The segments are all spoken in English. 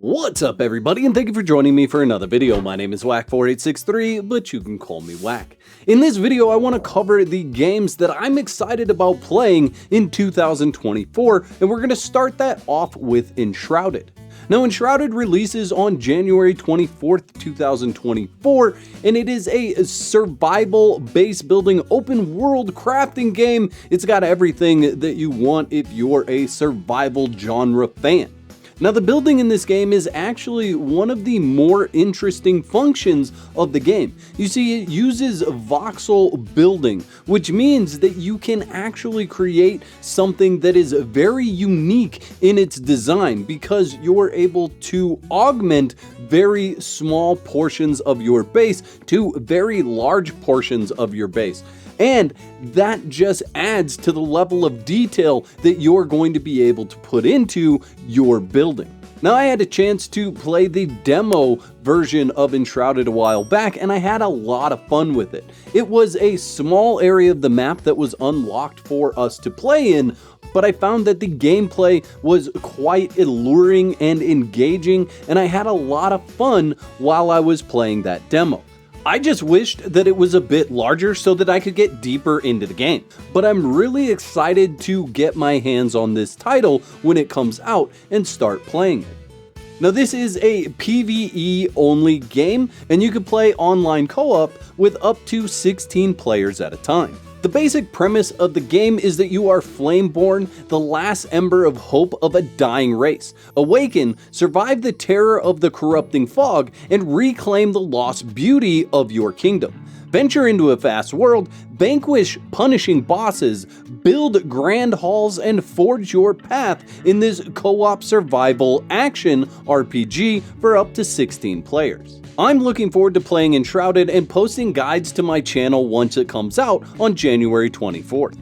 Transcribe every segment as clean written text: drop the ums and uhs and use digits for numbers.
What's up everybody, and thank you for joining me for another video. My name is Whack4863, but you can call me Whack. In this video I want to cover the games that I'm excited about playing in 2024, and we're going to start that off with Enshrouded. Now, Enshrouded releases on January 24th, 2024, and it is a survival base building open world crafting game. It's got everything that you want if you're a survival genre fan. Now, the building in this game is actually one of the more interesting functions of the game. You see, it uses voxel building, which means that you can actually create something that is very unique in its design because you're able to augment very small portions of your base to very large portions of your base. And that just adds to the level of detail that you're going to be able to put into your building. Now, I had a chance to play the demo version of Enshrouded a while back, and I had a lot of fun with it. It was a small area of the map that was unlocked for us to play in, but I found that the gameplay was quite alluring and engaging, and I had a lot of fun while I was playing that demo. I just wished that it was a bit larger so that I could get deeper into the game, but I'm really excited to get my hands on this title when it comes out and start playing it. Now, this is a PvE only game, and you can play online co-op with up to 16 players at a time. The basic premise of the game is that you are Flameborn, the last ember of hope of a dying race. Awaken, survive the terror of the corrupting fog, and reclaim the lost beauty of your kingdom. Venture into a vast world, vanquish punishing bosses, build grand halls, and forge your path in this co-op survival action RPG for up to 16 players. I'm looking forward to playing Enshrouded and posting guides to my channel once it comes out on January 24th.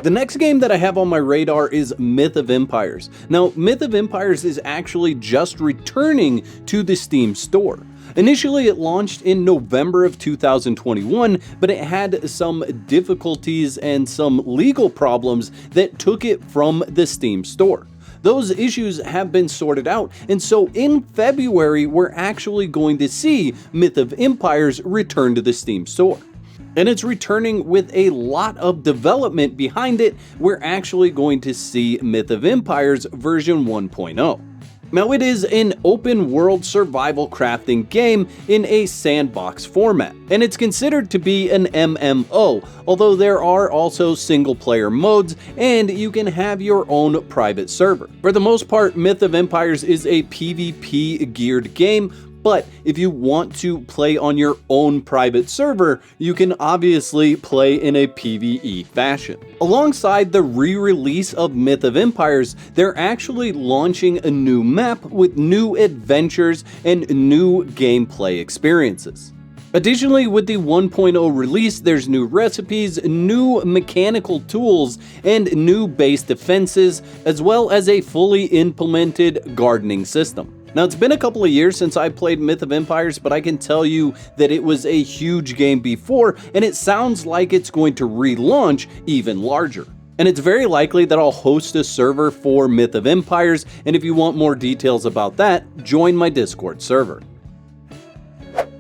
The next game that I have on my radar is Myth of Empires. Now, Myth of Empires is actually just returning to the Steam store. Initially, it launched in November of 2021, but it had some difficulties and some legal problems that took it from the Steam store. Those issues have been sorted out, and so in February, we're actually going to see Myth of Empires return to the Steam store. And it's returning with a lot of development behind it. We're actually going to see Myth of Empires version 1.0. Now, it is an open world survival crafting game in a sandbox format, and it's considered to be an MMO, although there are also single player modes and you can have your own private server. For the most part, Myth of Empires is a PvP geared game, but if you want to play on your own private server, you can obviously play in a PvE fashion. Alongside the re-release of Myth of Empires, they're actually launching a new map with new adventures and new gameplay experiences. Additionally, with the 1.0 release, there's new recipes, new mechanical tools, and new base defenses, as well as a fully implemented gardening system. Now, it's been a couple of years since I played Myth of Empires, but I can tell you that it was a huge game before, and it sounds like it's going to relaunch even larger. And it's very likely that I'll host a server for Myth of Empires, and if you want more details about that, join my Discord server.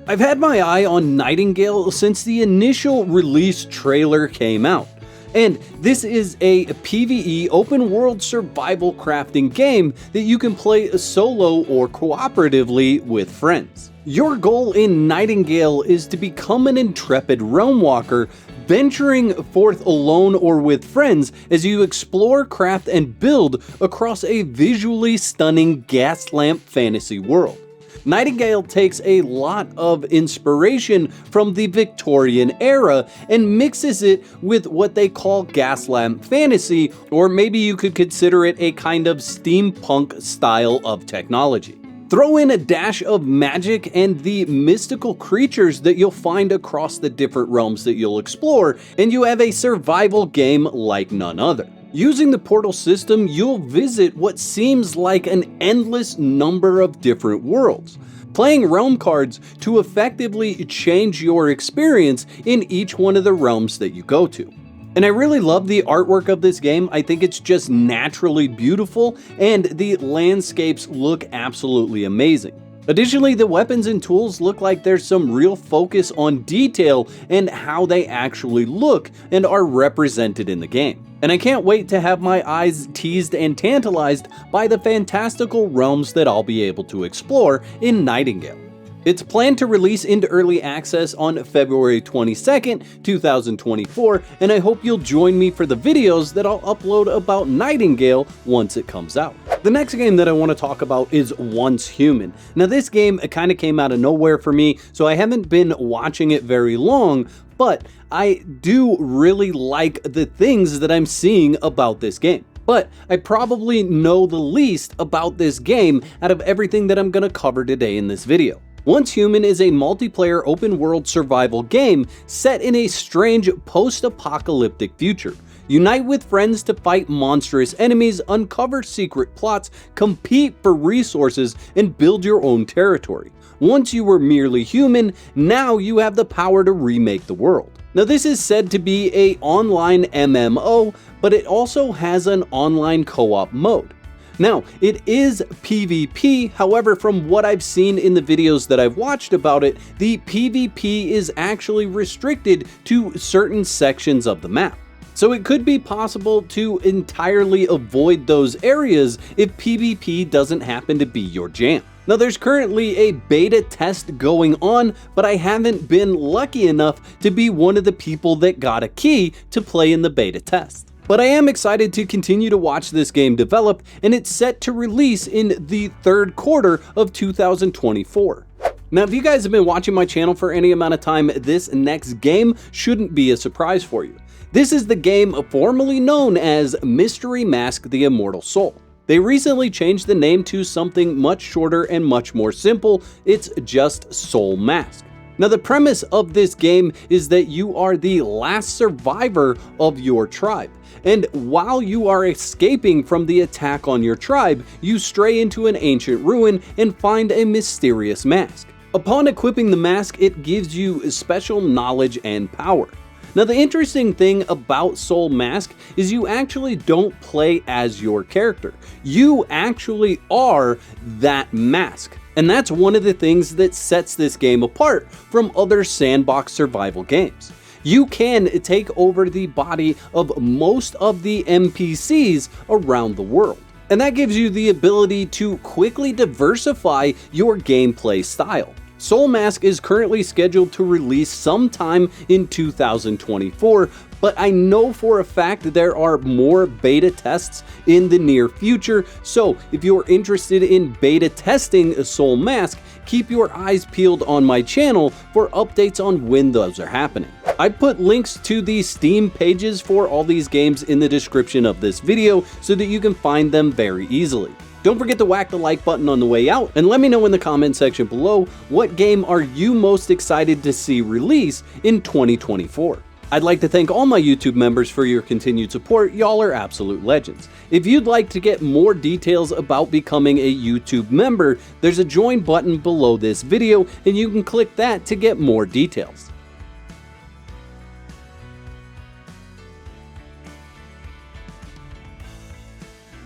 I've had my eye on Nightingale since the initial release trailer came out. And this is a PvE open world survival crafting game that you can play solo or cooperatively with friends. Your goal in Nightingale is to become an intrepid realm walker, venturing forth alone or with friends as you explore, craft, and build across a visually stunning gas lamp fantasy world. Nightingale takes a lot of inspiration from the Victorian era and mixes it with what they call gas lamp fantasy, or maybe you could consider it a kind of steampunk style of technology. Throw in a dash of magic and the mystical creatures that you'll find across the different realms that you'll explore, and you have a survival game like none other. Using the portal system, you'll visit what seems like an endless number of different worlds, playing realm cards to effectively change your experience in each one of the realms that you go to. And I really love the artwork of this game. I think it's just naturally beautiful, and the landscapes look absolutely amazing. Additionally, the weapons and tools look like there's some real focus on detail and how they actually look and are represented in the game. And I can't wait to have my eyes teased and tantalized by the fantastical realms that I'll be able to explore in Nightingale. It's planned to release into early access on February 22nd, 2024, and I hope you'll join me for the videos that I'll upload about Nightingale once it comes out. The next game that I want to talk about is Once Human. Now this game kind of came out of nowhere for me, so I haven't been watching it very long, but I do really like the things that I'm seeing about this game. But I probably know the least about this game out of everything that I'm going to cover today in this video. Once Human is a multiplayer open-world survival game set in a strange post-apocalyptic future. Unite with friends to fight monstrous enemies, uncover secret plots, compete for resources, and build your own territory. Once you were merely human, now you have the power to remake the world. Now this is said to be an online MMO, but it also has an online co-op mode. Now, it is PvP, however, from what I've seen in the videos that I've watched about it, the PvP is actually restricted to certain sections of the map. So it could be possible to entirely avoid those areas if PvP doesn't happen to be your jam. Now there's currently a beta test going on, but I haven't been lucky enough to be one of the people that got a key to play in the beta test. But I am excited to continue to watch this game develop, and it's set to release in the third quarter of 2024. Now, if you guys have been watching my channel for any amount of time, this next game shouldn't be a surprise for you. This is the game formerly known as Mystery Mask: The Immortal Soul. They recently changed the name to something much shorter and much more simple. It's just Soulmask. Now, the premise of this game is that you are the last survivor of your tribe. And while you are escaping from the attack on your tribe, you stray into an ancient ruin and find a mysterious mask. Upon equipping the mask, it gives you special knowledge and power. Now, the interesting thing about Soulmask is you actually don't play as your character. You actually are that mask. And that's one of the things that sets this game apart from other sandbox survival games. You can take over the body of most of the NPCs around the world. And that gives you the ability to quickly diversify your gameplay style. Soulmask is currently scheduled to release sometime in 2024, but I know for a fact there are more beta tests in the near future, so if you're interested in beta testing Soulmask, keep your eyes peeled on my channel for updates on when those are happening. I put links to the Steam pages for all these games in the description of this video so that you can find them very easily. Don't forget to whack the like button on the way out, and let me know in the comment section below what game are you most excited to see release in 2024. I'd like to thank all my YouTube members for your continued support. Y'all are absolute legends. If you'd like to get more details about becoming a YouTube member, there's a join button below this video and you can click that to get more details.